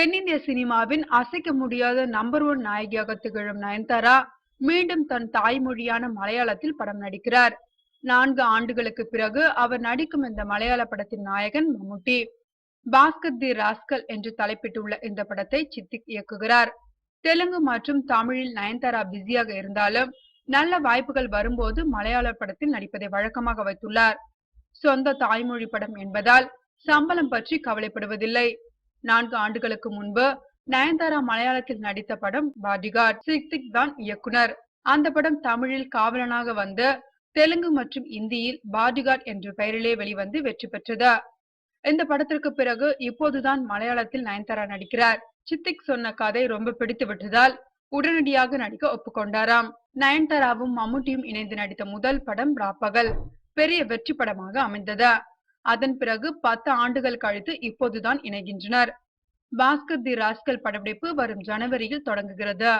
தென்னிந்திய சினிமாவின் அசைக்க முடியாத நம்பர் 1 நாயகியாக திகழும் நயன்தாரா மீண்டும் தன் தாய்மொழியான மலையாளத்தில் படம் நடிக்கிறார். 4 ஆண்டுகளுக்கு பிறகு அவர் நடிக்கும் இந்த மலையாள படத்தின் நாயகன் மம்முட்டி. பாஸ்கர் தி ராஸ்கல் என்று தலைப்பிட்டுள்ள இந்த படத்தை சித்திக் இயக்குகிறார். தெலுங்கு மற்றும் தமிழில் நயன்தாரா பிஸியாக இருந்தாலும் நல்ல வாய்ப்புகள் வரும்போது மலையாள படத்தில் நடிப்பதை வழக்கமாக வைத்துள்ளார். சொந்த தாய்மொழி படம் என்பதால் சம்பளம் பற்றி கவலைப்படுவதில்லை. 4 ஆண்டுகளுக்கு முன்பு நயன்தாரா மலையாளத்தில் நடித்த படம் பாடிகார்ட். சித்திக் தான் இயக்குனர். அந்த படம் தமிழில் காவலனாக வந்து தெலுங்கு மற்றும் இந்தியில் பாடிகார்ட் என்ற பெயரிலே வெளிவந்து வெற்றி பெற்றது. இந்த படத்திற்கு பிறகு இப்போதுதான் மலையாளத்தில் நயன்தாரா நடிக்கிறார். சித்திக் சொன்ன கதை ரொம்ப பிடித்து விட்டதால் உடனடியாக நடிக்க ஒப்புக்கொண்டாராம். நயன்தாராவும் மம்முட்டியும் இணைந்து நடித்த முதல் படம் ராப்பகல் பெரிய வெற்றி படமாக அமைந்தது. அதன் பிறகு 10 ஆண்டுகள் கழித்து இப்போதுதான் இணைகின்றனர். பாஸ்கர் தி ராஸ்கல் படப்பிடிப்பு வரும் ஜனவரியில் தொடங்குகிறது.